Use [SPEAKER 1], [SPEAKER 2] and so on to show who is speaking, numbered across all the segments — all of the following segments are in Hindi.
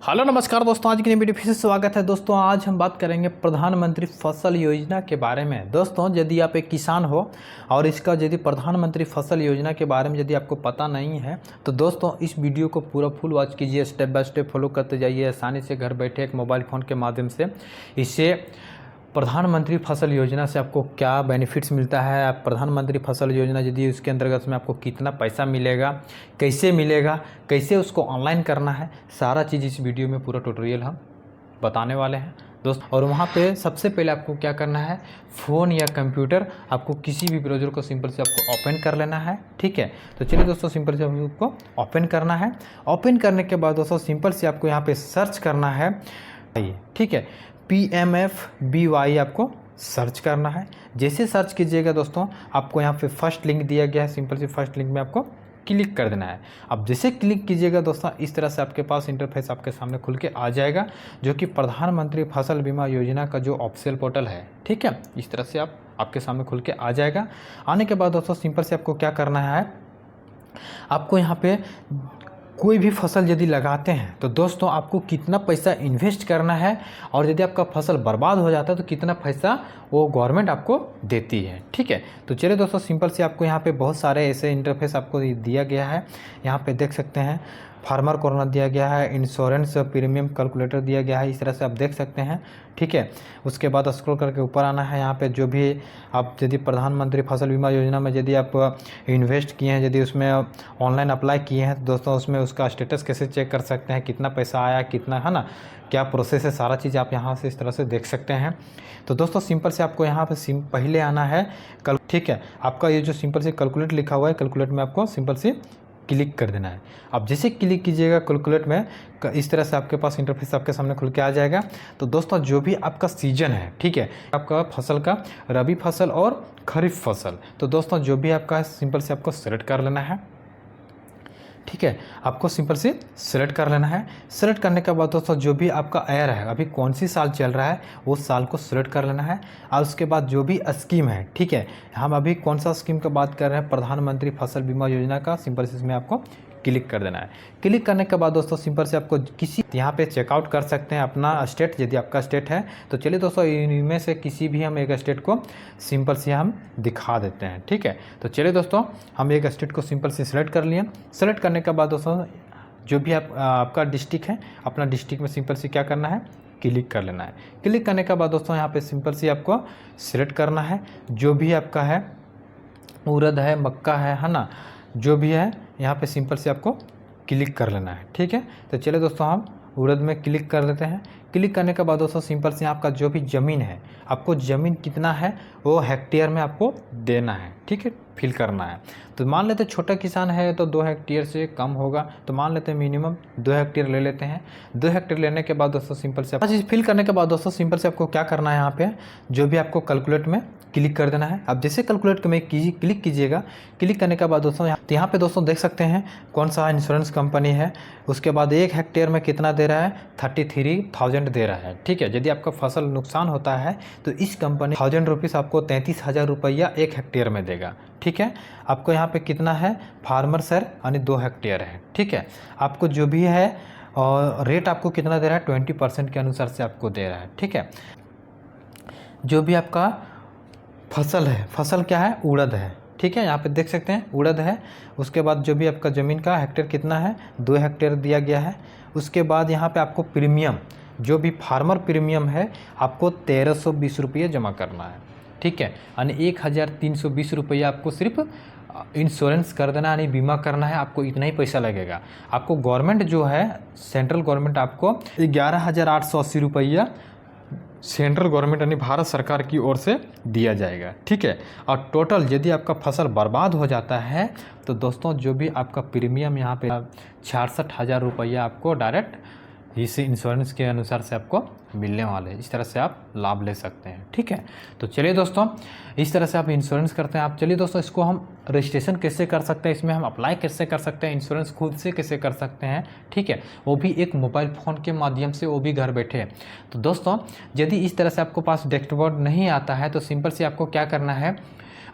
[SPEAKER 1] हेलो नमस्कार दोस्तों, आज की नई वीडियो फिर से स्वागत है। दोस्तों आज हम बात करेंगे प्रधानमंत्री फसल योजना के बारे में। दोस्तों यदि आप एक किसान हो और इसका यदि प्रधानमंत्री फसल योजना के बारे में यदि आपको पता नहीं है तो दोस्तों इस वीडियो को पूरा फुल वॉच कीजिए, स्टेप बाय स्टेप फॉलो करते जाइए। आसानी से घर बैठे एक मोबाइल फ़ोन के माध्यम से इससे प्रधानमंत्री फसल योजना से आपको क्या बेनिफिट्स मिलता है, आप प्रधानमंत्री फसल योजना यदि उसके अंतर्गत में आपको कितना पैसा मिलेगा, कैसे उसको ऑनलाइन करना है, सारा चीज़ इस वीडियो में पूरा ट्यूटोरियल हम बताने वाले हैं दोस्तों। और वहाँ पे सबसे पहले आपको क्या करना है, फ़ोन या कंप्यूटर आपको किसी भी ब्राउज़र को सिंपल से आपको ओपन कर लेना है। ठीक है, तो चलिए दोस्तों सिंपल से आपको ओपन करना है। ओपन करने के बाद दोस्तों सिंपल से आपको यहाँ पे सर्च करना है। ठीक है, PMFBY आपको सर्च करना है। जैसे सर्च कीजिएगा दोस्तों आपको यहाँ पे फर्स्ट लिंक दिया गया है, सिंपल से फर्स्ट लिंक में आपको क्लिक कर देना है। अब जैसे क्लिक कीजिएगा दोस्तों इस तरह से आपके पास इंटरफेस आपके सामने खुल के आ जाएगा, जो कि प्रधानमंत्री फसल बीमा योजना का जो ऑफिशियल पोर्टल है। ठीक है, इस तरह से आपके सामने खुल के आ जाएगा। आने के बाद दोस्तों सिंपल से आपको क्या करना है, आपको यहाँ पे कोई भी फसल यदि लगाते हैं तो दोस्तों आपको कितना पैसा इन्वेस्ट करना है, और यदि आपका फसल बर्बाद हो जाता है तो कितना पैसा वो गवर्नमेंट आपको देती है। ठीक है, तो चलिए दोस्तों सिंपल से आपको यहाँ पे बहुत सारे ऐसे इंटरफेस आपको दिया गया है। यहाँ पे देख सकते हैं फार्मर कॉर्नर दिया गया है, इंश्योरेंस प्रीमियम कैलकुलेटर दिया गया है, इस तरह से आप देख सकते हैं। ठीक है, उसके बाद स्क्रॉल करके ऊपर आना है। यहाँ पे जो भी आप यदि प्रधानमंत्री फसल बीमा योजना में यदि आप इन्वेस्ट किए हैं, यदि उसमें ऑनलाइन अप्लाई किए हैं तो दोस्तों उसमें उसका स्टेटस कैसे चेक कर सकते हैं, कितना पैसा आया, कितना है ना, क्या प्रोसेस है, सारा चीज़ आप यहाँ से इस तरह से देख सकते हैं। तो दोस्तों सिंपल से आपको यहाँ पे पहले आना है ठीक है, आपका ये जो सिंपल से कैलकुलेट लिखा हुआ है, कैलकुलेट में आपको सिंपल से क्लिक कर देना है। अब जैसे क्लिक कीजिएगा कैलकुलेट में, इस तरह से आपके पास इंटरफेस आपके सामने खुल के आ जाएगा। तो दोस्तों जो भी आपका सीजन है, ठीक है, आपका फसल का रबी फसल और खरीफ फसल, तो दोस्तों जो भी आपका सिंपल से आपको सेलेक्ट कर लेना है। ठीक है, आपको सिंपल से सेलेक्ट कर लेना है। सेलेक्ट करने के बाद दोस्तों जो भी आपका ईयर है, अभी कौन सी साल चल रहा है, वो साल को सेलेक्ट कर लेना है। और उसके बाद जो भी स्कीम है, ठीक है, हम अभी कौन सा स्कीम का बात कर रहे हैं, प्रधानमंत्री फसल बीमा योजना का, सिंपल से इसमें आपको क्लिक कर देना है। क्लिक करने के बाद दोस्तों सिंपल से आपको किसी यहाँ पे चेकआउट कर सकते हैं अपना स्टेट, यदि आपका स्टेट है तो चलिए दोस्तों इनमें से किसी भी हम एक स्टेट को सिंपल से हम दिखा देते हैं। ठीक है, तो चलिए दोस्तों हम एक स्टेट को सिंपल से सिलेक्ट कर लिए। सेलेक्ट करने के बाद दोस्तों जो भी आपका डिस्ट्रिक्ट है, अपना डिस्ट्रिक्ट में सिंपल से क्या करना है, क्लिक कर लेना है। क्लिक करने के बाद दोस्तों यहाँ पे सिंपल से आपको सिलेक्ट करना है, जो भी आपका है उड़द है, मक्का है ना, जो भी है यहाँ पे सिंपल से आपको क्लिक कर लेना है। ठीक है, तो चलिए दोस्तों हम उड़द में क्लिक कर देते हैं। क्लिक करने के बाद दोस्तों सिंपल से आपका जो भी ज़मीन है, आपको ज़मीन कितना है वो हेक्टेयर में आपको देना है। ठीक है, फिल करना है। तो मान लेते छोटा किसान है तो 2 हेक्टेयर से कम होगा, तो मान लेते हैं मिनिमम 2 हेक्टेयर ले लेते हैं। 2 हेक्टेयर लेने के बाद दोस्तों सिंपल से चीज़ फिल करने के बाद दोस्तों सिंपल से आपको क्या करना है, यहाँ पे जो भी आपको कैलकुलेट में क्लिक कर देना है। अब जैसे कैलकुलेट में क्लिक कीजिएगा, क्लिक करने के बाद दोस्तों यहाँ पे दोस्तों देख सकते हैं कौन सा इंश्योरेंस कंपनी है, उसके बाद 1 हेक्टेयर में कितना दे रहा है, 33,000 दे रहा है। ठीक है, यदि आपका फसल नुकसान होता है तो इस कंपनी 1000 रुपीज़ आपको 33,000 रुपया 1 हेक्टेयर में देगा। ठीक है, आपको यहाँ पे कितना है, फार्मर सर यानी 2 हेक्टेयर है। ठीक है, आपको जो भी है और रेट आपको कितना दे रहा है, 20% के अनुसार से आपको दे रहा है। ठीक है, जो भी आपका फसल है, फसल क्या है, उड़द है। ठीक है, यहाँ पे देख सकते हैं उड़द है। उसके बाद जो भी आपका ज़मीन का हेक्टेयर कितना है, 2 हेक्टेयर दिया गया है। उसके बाद यहाँ पे आपको प्रीमियम, जो भी फार्मर प्रीमियम है, आपको 1320 रुपये जमा करना है। ठीक है, यानी 1320 रुपया आपको सिर्फ इंश्योरेंस कर देना, यानी बीमा करना है, आपको इतना ही पैसा लगेगा। आपको गवर्नमेंट जो है, सेंट्रल गवर्नमेंट आपको 11,880 रुपया सेंट्रल गवर्नमेंट यानी भारत सरकार की ओर से दिया जाएगा। ठीक है, और टोटल यदि आपका फसल बर्बाद हो जाता है तो दोस्तों जो भी आपका प्रीमियम यहाँ पे 66,000 रुपया आपको डायरेक्ट इस इंश्योरेंस के अनुसार से आपको मिलने वाले हैं। इस तरह से आप लाभ ले सकते हैं। ठीक है, तो चलिए दोस्तों इस तरह से आप इंश्योरेंस करते हैं। आप चलिए दोस्तों इसको हम रजिस्ट्रेशन कैसे कर सकते हैं, इसमें हम अप्लाई कैसे कर सकते हैं, इंश्योरेंस खुद से कैसे कर सकते हैं। ठीक है, वो भी एक मोबाइल फ़ोन के माध्यम से, वो भी घर बैठे। तो दोस्तों यदि इस तरह से आपको पास डैशबोर्ड नहीं आता है तो सिंपल से आपको क्या करना है,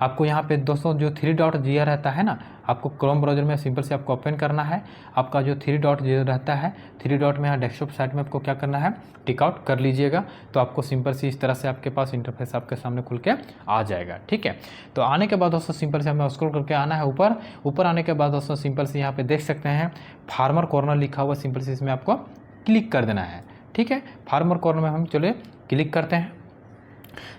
[SPEAKER 1] आपको यहाँ पे दोस्तों जो 3 डॉट दिया रहता है ना, आपको क्रोम ब्राउज़र में सिंपल से आपको ओपन करना है। आपका जो 3 डॉट रहता है, 3 डॉट में यहाँ डेस्कटॉप साइट में आपको क्या करना है, टिक आउट कर लीजिएगा। तो आपको सिंपल से इस तरह से आपके पास इंटरफेस आपके सामने खुल के आ जाएगा। ठीक है, तो आने के बाद दोस्तों सिंपल से हमें स्क्रॉल करके आना है ऊपर आने के बाद दोस्तों सिंपल से यहाँ पे देख सकते हैं फार्मर कॉर्नर लिखा हुआ, सिंपल से इसमें आपको क्लिक कर देना है। ठीक है, फार्मर कॉर्नर में हम चलिए क्लिक करते हैं।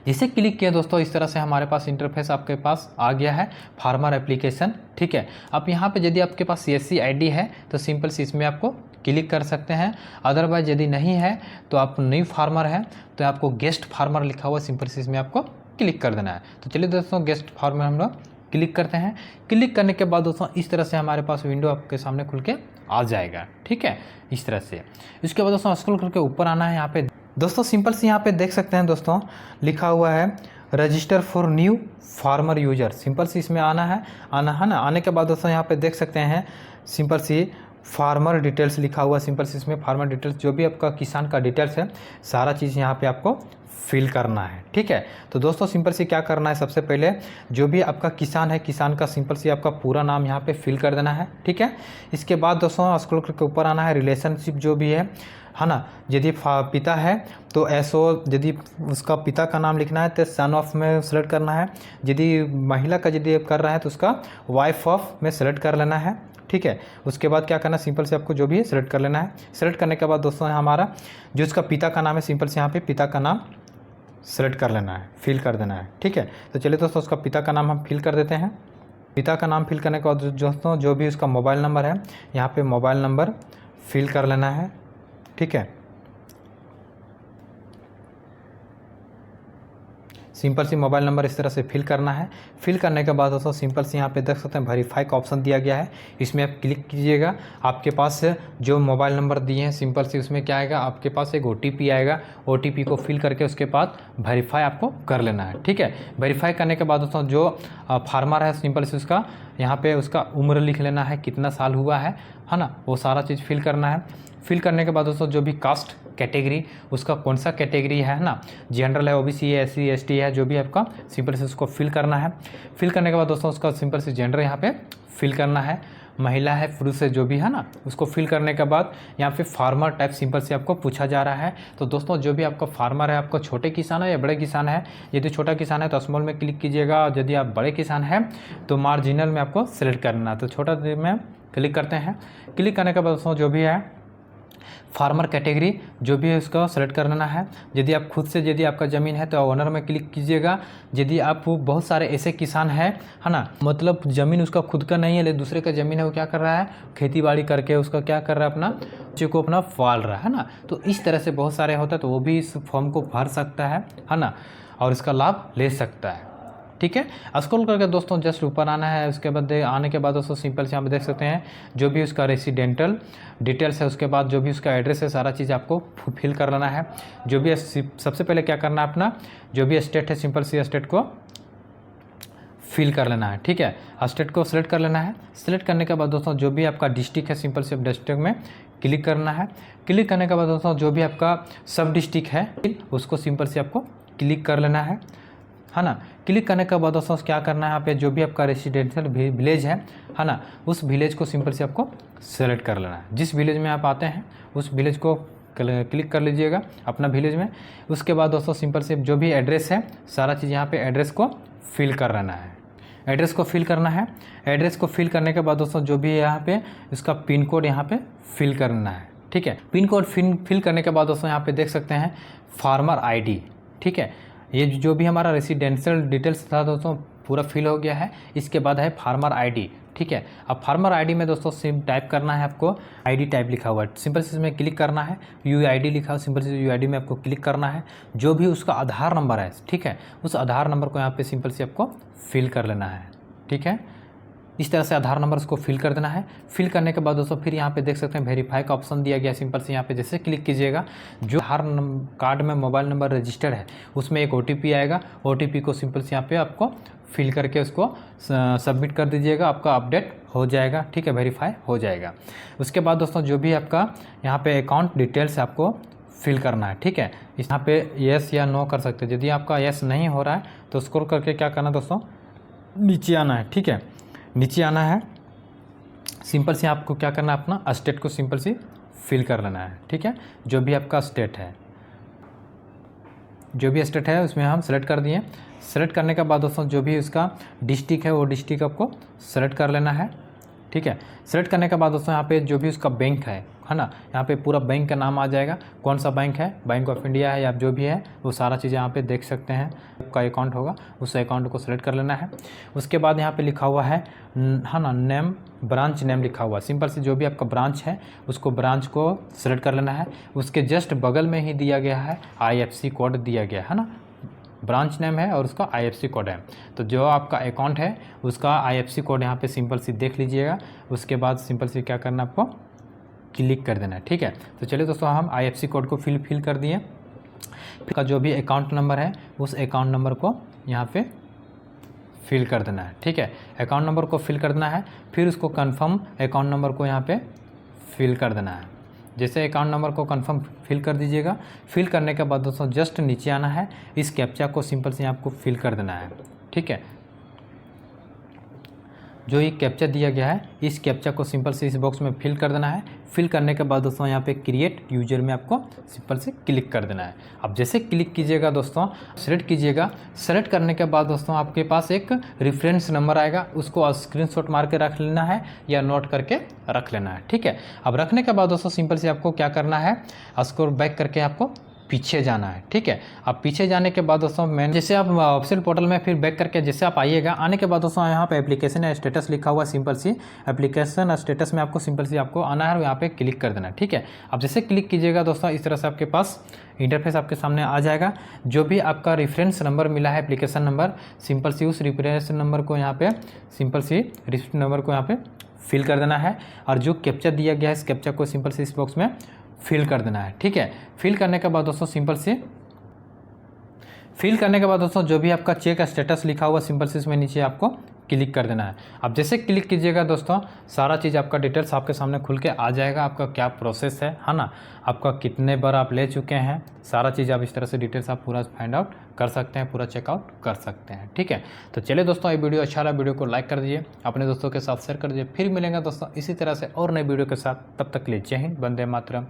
[SPEAKER 1] जिसे क्लिक किया दोस्तों इस तरह से हमारे पास इंटरफेस आपके पास आ गया है, फार्मर एप्लीकेशन। ठीक है, अब यहाँ पे यदि आपके पास CSC ID है तो सिंपल से इसमें आपको क्लिक कर सकते हैं। अदरवाइज यदि नहीं है तो आप न्यू फार्मर है तो आपको गेस्ट फार्मर लिखा हुआ, सिंपल से इसमें आपको क्लिक कर देना है। तो चलिए दोस्तों गेस्ट फार्मर हम लोग क्लिक करते हैं। क्लिक करने के बाद दोस्तों इस तरह से हमारे पास विंडो आपके सामने खुल के आ जाएगा। ठीक है, इस तरह से। इसके बाद दोस्तों स्क्रॉल करके ऊपर आना है। यहाँ पे दोस्तों सिंपल से यहाँ पे देख सकते हैं दोस्तों लिखा हुआ है register for new farmer user. Simple से इसमें आना है ना। आने के बाद दोस्तों यहाँ पे देख सकते हैं सिंपल सी फार्मर डिटेल्स लिखा हुआ। सिंपल से इसमें फार्मर डिटेल्स जो भी आपका किसान का डिटेल्स है सारा चीज़ यहाँ पे आपको फिल करना है। ठीक है, तो दोस्तों सिंपल से क्या करना है, सबसे पहले जो भी आपका किसान है, किसान का सिंपल से आपका पूरा नाम यहाँ पे फिल कर देना है। ठीक है, इसके बाद दोस्तों स्क्रॉल करके ऊपर आना है। रिलेशनशिप जो भी है ना, यदि पिता है तो SO, यदि उसका पिता का नाम लिखना है तो सन ऑफ में सेलेक्ट करना है। यदि महिला का यदि कर रहा है तो उसका वाइफ ऑफ में सेलेक्ट कर लेना है। ठीक है, उसके बाद क्या करना है, सिंपल से आपको जो भी है सेलेक्ट कर लेना है। सेलेक्ट करने के बाद दोस्तों हमारा जो उसका पिता का नाम है, सिंपल से यहाँ पे पिता का नाम सेलेक्ट कर लेना है, फिल कर देना है। ठीक है, तो चलिए दोस्तों उसका पिता का नाम हम फिल कर देते हैं। पिता का नाम फिल करने के बाद दोस्तों जो भी उसका मोबाइल नंबर है यहाँ पे मोबाइल नंबर फिल कर लेना है। ठीक है, सिंपल सी मोबाइल नंबर इस तरह से फिल करना है। फिल करने के बाद दोस्तों सिंपल से यहाँ पे देख सकते हैं वेरीफाई का ऑप्शन दिया गया है, इसमें आप क्लिक कीजिएगा। आपके पास जो मोबाइल नंबर दिए हैं सिंपल से उसमें क्या आएगा, आपके पास एक OTP आएगा। OTP को फिल करके उसके बाद वेरीफाई आपको कर लेना है। ठीक है, वेरीफाई करने के बाद दोस्तों जो फार्मर है सिंपल से उसका यहाँ पे उसका उम्र लिख लेना है, कितना साल हुआ है ना, वो सारा चीज़ फिल करना है। फिल करने के बाद दोस्तों जो भी कास्ट कैटेगरी, उसका कौन सा कैटेगरी है ना, जनरल है, OBC है, SC ST है, जो भी आपका सिंपल से उसको फिल करना है। फिल करने के बाद दोस्तों उसका सिंपल से जेंडर यहाँ पे फिल करना है, महिला है पुरुष है जो भी है ना, उसको फिल करने के बाद यहाँ पे फार्मर टाइप सिंपल से आपको पूछा जा रहा है। तो दोस्तों जो भी आपका फार्मर है, आपका छोटे किसान है या बड़े किसान है। यदि छोटा किसान है तो स्मॉल में क्लिक कीजिएगा, यदि आप बड़े किसान हैं तो मार्जिनल में आपको सेलेक्ट करना है। तो छोटा में क्लिक करते हैं। क्लिक करने के बाद दोस्तों जो भी है फार्मर कैटेगरी जो भी है उसको सेलेक्ट कर लेना है। यदि आप खुद से यदि आपका ज़मीन है तो ओनर में क्लिक कीजिएगा। यदि आप बहुत सारे ऐसे किसान है ना, मतलब ज़मीन उसका खुद का नहीं है लेकिन दूसरे का ज़मीन है, वो क्या कर रहा है, खेती बाड़ी करके उसका क्या कर रहा है, अपना बच्चे को अपना पाल रहा है ना। तो इस तरह से बहुत सारे होता है, तो वो भी इस फॉर्म को भर सकता है ना, और इसका लाभ ले सकता है। ठीक है, स्क्रॉल करके दोस्तों जस्ट ऊपर आना है। उसके बाद आने के बाद दोस्तों सिंपल से यहाँ पे देख सकते हैं जो भी उसका रेसिडेंटल डिटेल्स है, उसके बाद जो भी उसका एड्रेस है, सारा चीज़ आपको फिल कर लेना है। जो भी सबसे पहले क्या करना है, अपना जो भी स्टेट है सिंपल से स्टेट को फिल कर लेना है। ठीक है, स्टेट को सिलेक्ट कर लेना है। सिलेक्ट करने के बाद दोस्तों जो भी आपका डिस्ट्रिक्ट है सिंपल से डिस्ट्रिक्ट में क्लिक करना है। क्लिक करने के बाद दोस्तों जो भी आपका सब डिस्ट्रिक्ट है उसको सिंपल से आपको क्लिक कर लेना है ना। क्लिक करने के बाद दोस्तों क्या करना है, यहाँ पे जो भी आपका रेसिडेंशियल विलेज है ना, उस विलेज को सिंपल से आपको सेलेक्ट कर लेना है। जिस विलेज में आप आते हैं उस विलेज को क्लिक कर लीजिएगा अपना विलेज में। उसके बाद दोस्तों सिंपल से जो भी एड्रेस है सारा चीज़ यहाँ पे एड्रेस को फिल कर लेना है। एड्रेस को फिल करना है। एड्रेस को फिल करने के बाद दोस्तों जो भी है यहाँ पे उसका पिन कोड यहाँ पे फिल करना है। ठीक है, पिन कोड फिल करने के बाद दोस्तों यहाँ पे देख सकते हैं फार्मर ID। ठीक है, ये जो भी हमारा रेसिडेंशियल डिटेल्स था दोस्तों पूरा फिल हो गया है। इसके बाद है फार्मर ID। ठीक है, अब फार्मर ID में दोस्तों सिम टाइप करना है आपको, ID टाइप लिखा हुआ है, सिंपल से इसमें क्लिक करना है। UID लिखा हुआ, सिंपल से UID में आपको क्लिक करना है। जो भी उसका आधार नंबर है, ठीक है, उस आधार नंबर को यहाँ पे सिंपल से आपको फिल कर लेना है। ठीक है, इस तरह से आधार नंबर उसको फिल कर देना है। फिल करने के बाद दोस्तों फिर यहाँ पे देख सकते हैं वेरीफाई का ऑप्शन दिया गया। सिंपल से यहाँ पे जैसे क्लिक कीजिएगा, जो आधार कार्ड में मोबाइल नंबर रजिस्टर्ड है उसमें एक OTP आएगा। OTP को सिंपल से यहाँ पे आपको फिल करके उसको सबमिट कर दीजिएगा, आपका अपडेट हो जाएगा। ठीक है, वेरीफाई हो जाएगा। उसके बाद दोस्तों जो भी आपका यहाँ पे अकाउंट डिटेल्स आपको फिल करना है। ठीक है, इस यहाँ पे येस या नो कर सकते हैं। यदि आपका येस नहीं हो रहा है तो स्क्रॉल करके क्या करना दोस्तों, नीचे आना है। ठीक है, नीचे आना है, सिंपल से आपको क्या करना है, अपना स्टेट को सिंपल सी फिल कर लेना है। ठीक है, जो भी आपका स्टेट है, जो भी स्टेट है उसमें हम सेलेक्ट कर दिए। सेलेक्ट करने के बाद दोस्तों जो भी उसका डिस्ट्रिक्ट है वो डिस्ट्रिक्ट आपको सेलेक्ट कर लेना है। ठीक है, सेलेक्ट करने के बाद दोस्तों यहाँ पे जो भी उसका बैंक है ना, यहाँ पे पूरा बैंक का नाम आ जाएगा, कौन सा बैंक है, बैंक ऑफ इंडिया है या जो भी है वो सारा चीज़ यहाँ पे देख सकते हैं। आपका अकाउंट होगा, उस अकाउंट को सेलेक्ट कर लेना है। उसके बाद यहाँ पे लिखा हुआ है ना, नेम, ब्रांच नेम लिखा हुआ है। सिंपल से जो भी आपका ब्रांच है उसको ब्रांच को सेलेक्ट कर लेना है। उसके जस्ट बगल में ही दिया गया है IFSC कोड दिया गया है ना, ब्रांच नेम है और उसका IFSC कोड है। तो जो आपका अकाउंट है उसका IFSC कोड यहाँ पे सिंपल सी देख लीजिएगा। उसके बाद सिंपल सी क्या करना है, आपको क्लिक कर देना है। ठीक है, तो चलिए दोस्तों हम IFSC कोड को फिल कर दिए। फिर का जो भी अकाउंट नंबर है उस अकाउंट नंबर को यहाँ पे फिल कर देना है। ठीक है, अकाउंट नंबर को फिल कर देना है, फिर उसको कन्फर्म अकाउंट नंबर को यहाँ पे फिल कर देना है। जैसे अकाउंट नंबर को कंफर्म फिल कर दीजिएगा। फिल करने के बाद दोस्तों जस्ट नीचे आना है, इस कैप्चा को सिंपल से आपको फिल कर देना है। ठीक है, जो ये कैप्चा दिया गया है इस कैप्चा को सिंपल से इस बॉक्स में फिल कर देना है। फिल करने के बाद दोस्तों यहाँ पे क्रिएट यूजर में आपको सिंपल से क्लिक कर देना है। अब जैसे क्लिक कीजिएगा दोस्तों, सेलेक्ट कीजिएगा। सेलेक्ट करने के बाद दोस्तों आपके पास एक रेफरेंस नंबर आएगा, उसको स्क्रीनशॉट मार के रख लेना है या नोट करके रख लेना है। ठीक है, अब रखने के बाद दोस्तों सिंपल से आपको क्या करना है, उसको बैक करके आपको पीछे जाना है। ठीक है, अब पीछे जाने के बाद दोस्तों मैं जैसे आप ऑफिशियल पोर्टल में फिर बैक करके जैसे आप आइएगा, आने के बाद दोस्तों यहाँ पे एप्लीकेशन स्टेटस लिखा हुआ, सिंपल सी एप्लीकेशन स्टेटस में आपको सिंपल सी आपको आना है और यहाँ पे क्लिक कर देना है। ठीक है, अब जैसे क्लिक कीजिएगा दोस्तों इस तरह से आपके पास इंटरफेस आपके सामने आ जाएगा। जो भी आपका रेफरेंस नंबर मिला है एप्लीकेशन नंबर, सिंपल सी उस रेफरेंस नंबर को यहाँ पे सिंपल सी रेफरेंस नंबर को यहाँ पे फिल कर देना है और जो कैप्चा दिया गया है इस कैप्चा को सिंपल से इस बॉक्स में फिल कर देना है। ठीक है, फिल करने के बाद दोस्तों सिंपल से फिल करने के बाद दोस्तों जो भी आपका चेक स्टेटस लिखा हुआ सिंपल से इसमें नीचे आपको क्लिक कर देना है। अब जैसे क्लिक कीजिएगा दोस्तों सारा चीज़ आपका डिटेल्स आपके सामने खुल के आ जाएगा, आपका क्या प्रोसेस है ना, आपका कितने बार आप ले चुके हैं, सारा चीज़ आप इस तरह से डिटेल्स आप पूरा फाइंड आउट कर सकते हैं, पूरा चेकआउट कर सकते हैं। ठीक है, तो चलिए दोस्तों ये वीडियो अच्छा रहा, वीडियो को लाइक कर दीजिए, अपने दोस्तों के साथ शेयर कर दीजिए। फिर मिलेंगे दोस्तों इसी तरह से और नए वीडियो के साथ, तब तक के लिए जय हिंद, वंदे मातरम।